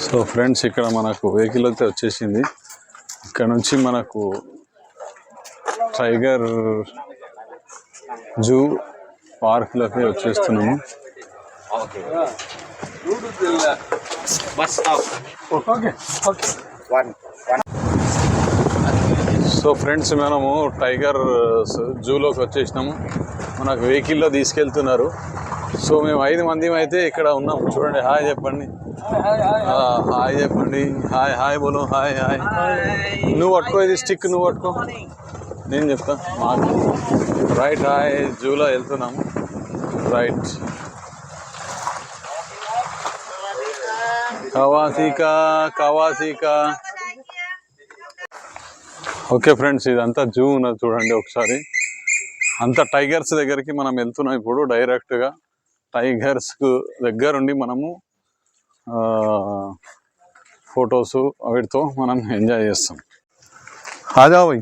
So friends, ఇక్కడ మనకు vehicle అయితే వచ్చేసింది. ఇక్కడ నుంచి మనకు టైగర్ జూ పార్క్లోకి వచ్చేస్తున్నాము. సో ఫ్రెండ్స్, మనము టైగర్ జూలోకి వచ్చేసినాము. మనకు వెహికల్లో తీసుకెళ్తున్నారు. సో మేము 5 మంది అయితే ఇక్కడ ఉన్నాం. చూడండి, హాయ్ చెప్పండి, హాయ్ చెప్పండి, హాయ్ హాయ్ బోలో, హాయ్ హాయ్. నువ్వు పట్టుకో, ఇది స్టిక్ నువ్వు పట్టుకో, నేను చెప్తా మాకు. Right, hi. జూలో వెళ్తున్నాము. రైట్. కవాసికా. ఓకే ఫ్రెండ్స్, ఇదంతా జూ ఉన్నది చూడండి ఒకసారి. అంత టైగర్స్ దగ్గరికి మనం వెళ్తున్నాం ఇప్పుడు. డైరెక్ట్గా టైగర్స్ దగ్గరుండి మనము ఫొటోస్ వీటితో మనం ఎంజాయ్ చేస్తాం. హాజాబాయ్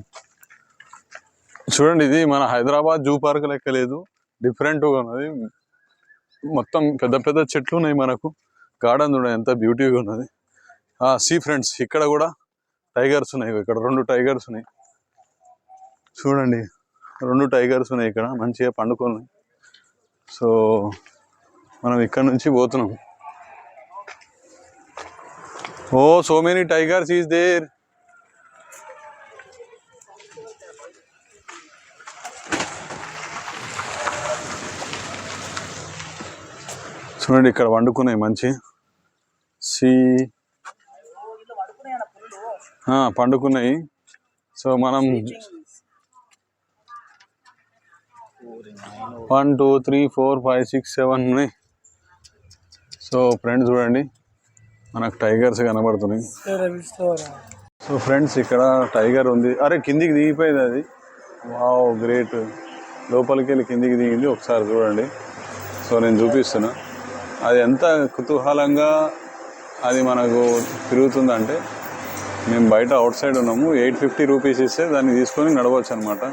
చూడండి, ఇది మన హైదరాబాద్ జూ పార్క్ లెక్క లేదు, డిఫరెంట్గా ఉన్నది. మొత్తం పెద్ద పెద్ద చెట్లు ఉన్నాయి. మనకు గార్డెన్ చూడండి ఎంత బ్యూటీగా ఉన్నది. సీ ఫ్రెండ్స్, ఇక్కడ కూడా టైగర్స్ ఉన్నాయి. ఇక్కడ 2 టైగర్స్ ఉన్నాయి చూడండి. 2 టైగర్స్ ఉన్నాయి ఇక్కడ, మంచిగా పండుకొని. సో మనం ఇక్కడ నుంచి పోతున్నాం. Oh, so many tigers is there. చూడండి, ఇక్కడ వండుకున్నాయి మంచి పండుకున్నాయి. సో మనం 1 2 3 4 5 6 7 ఉన్నాయి. సో ఫ్రెండ్స్ చూడండి, మనకు టైగర్స్ కనబడుతున్నాయి. సో ఫ్రెండ్స్, ఇక్కడ టైగర్ ఉంది. అరే, కిందికి దిగిపోయింది అది. Wow, great. లోపలికి వెళ్ళి కిందికి దిగింది. ఒకసారి చూడండి. సో నేను చూపిస్తున్నా, అది ఎంత కుతూహలంగా అది మనకు తిరుగుతుందంటే. మేము బయట అవుట్ సైడ్ ఉన్నాము. 850 రూపీస్ ఇస్తే దాన్ని తీసుకొని నడవచ్చు అనమాట.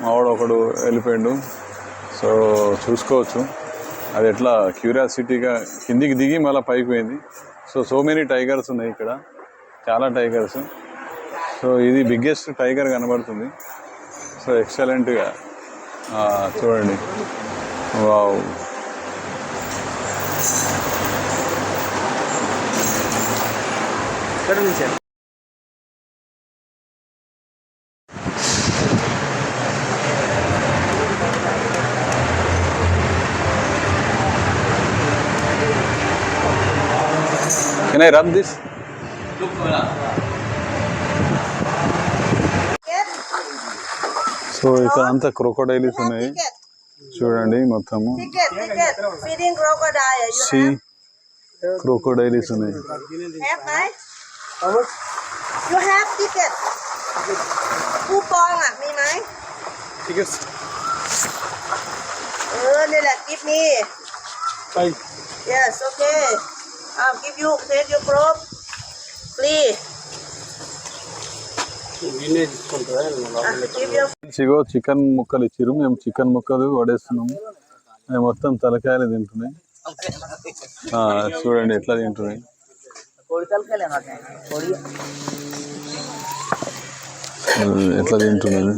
మావాడు ఒకడు వెళ్ళిపోయాడు. సో చూసుకోవచ్చు అది ఎట్లా క్యూరియాసిటీగా కిందికి దిగి మళ్ళీ పైకి పోయింది. సో మెనీ టైగర్స్ ఉన్నాయి ఇక్కడ, చాలా టైగర్స్. సో ఇది బిగ్గెస్ట్ టైగర్ కనబడుతుంది. సో ఎక్సలెంట్గా చూడండి. Wow. Can I rub this? So ఇక్కడ అంతా క్రొకోడైల్స్ ఉన్నాయి చూడండి మొత్తము. క్రొకోడైల్స్ ఉన్నాయి. You have ticket. Couponมีไหม Tickets. นี่แหละ give me. Bye. Yes, okay. Give you take your group. Please. Ego chicken ముక్కలు ఇచ్చిరు. మేము చికెన్ ముక్కలు వడేస్తున్నాము. మేము మొత్తం తలకాయలు తింటున్నాయి. చూడండి ఎట్లా తింటున్నాయి. ఎట్లా తింటున్నది.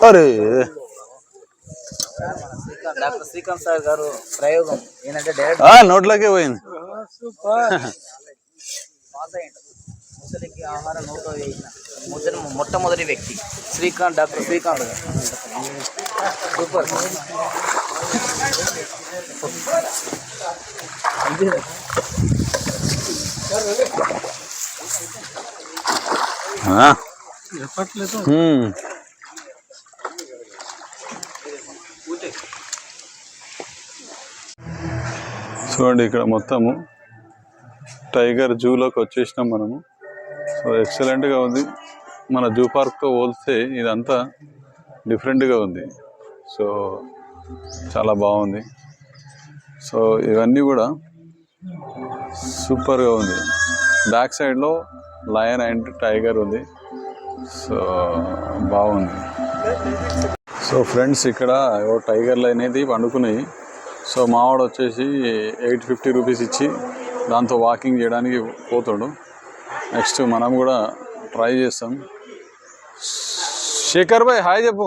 అరే, డాక్టర్ శ్రీకాంత్ సార్ గారు ప్రయోగం ఏంటంటే డైరెక్ట్ నోట్లోకే పోయింది. ముసలికి ఆహారం నోట్లో వేసిన మొట్టమొదటి వ్యక్తి శ్రీకాంత్, డాక్టర్ శ్రీకాంత్ గారు. సూపర్. చూడండి, ఇక్కడ మొత్తము టైగర్ జూలోకి వచ్చేసినాం మనము. సో ఎక్సలెంట్గా ఉంది. మన జూ పార్క్తో పోలిస్తే ఇదంతా డిఫరెంట్గా ఉంది. సో చాలా బాగుంది. సో ఇవన్నీ కూడా సూపర్గా ఉంది. బ్యాక్ సైడ్లో లయన్ అండ్ టైగర్ ఉంది. సో బాగుంది. సో ఫ్రెండ్స్ ఇక్కడ టైగర్లు అనేది పండుకున్నాయి. సో మావాడు వచ్చేసి 850 రూపీస్ ఇచ్చి దాంతో వాకింగ్ చేయడానికి పోతాడు. నెక్స్ట్ మనం కూడా ట్రై చేస్తాం. శేఖర్ భాయ్ హాయ్ చెప్పు.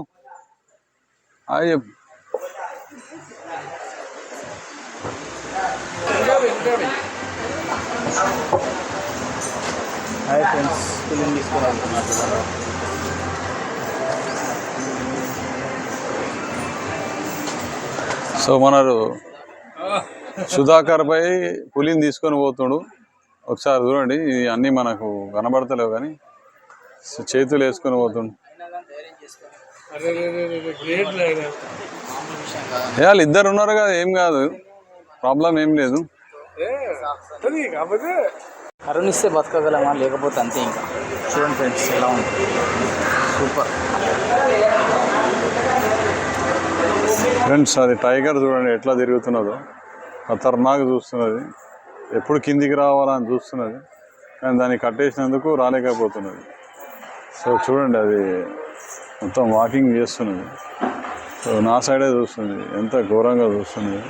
హాయ్ చెప్పు. హాయ్ ఫ్రెండ్స్, ఫిలిం తీసుకోవాలనుకున్నారు. సో మనరు సుధాకర్ భాయ్ పులిని తీసుకొని పోతుడు. ఒకసారి చూడండి, ఇది అన్నీ మనకు కనబడతలేవు కానీ చేతులు వేసుకొని పోతుండు. వాళ్ళు ఇద్దరు ఉన్నారు కదా, ఏం కాదు, ప్రాబ్లం ఏం లేదు. కరుణిస్తే బతకగలమా, లేకపోతే అంతే. ఇంకా చూడండి ఫ్రెండ్స్ ఎలా ఉంది, సూపర్. ఫ్రెండ్స్ అది టైగర్ చూడండి ఎట్లా తిరుగుతున్నదో, ఖతర్నాక్ చూస్తున్నది. ఎప్పుడు కిందికి రావాలని చూస్తున్నది కానీ దాన్ని కట్టేసినందుకు రాలేకపోతున్నది. సో చూడండి అది మొత్తం వాకింగ్ చేస్తున్నది. సో నా సైడే చూస్తుంది, ఎంత ఘోరంగా చూస్తున్నది.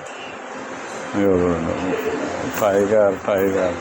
చూడండి టైగర్ టైగర్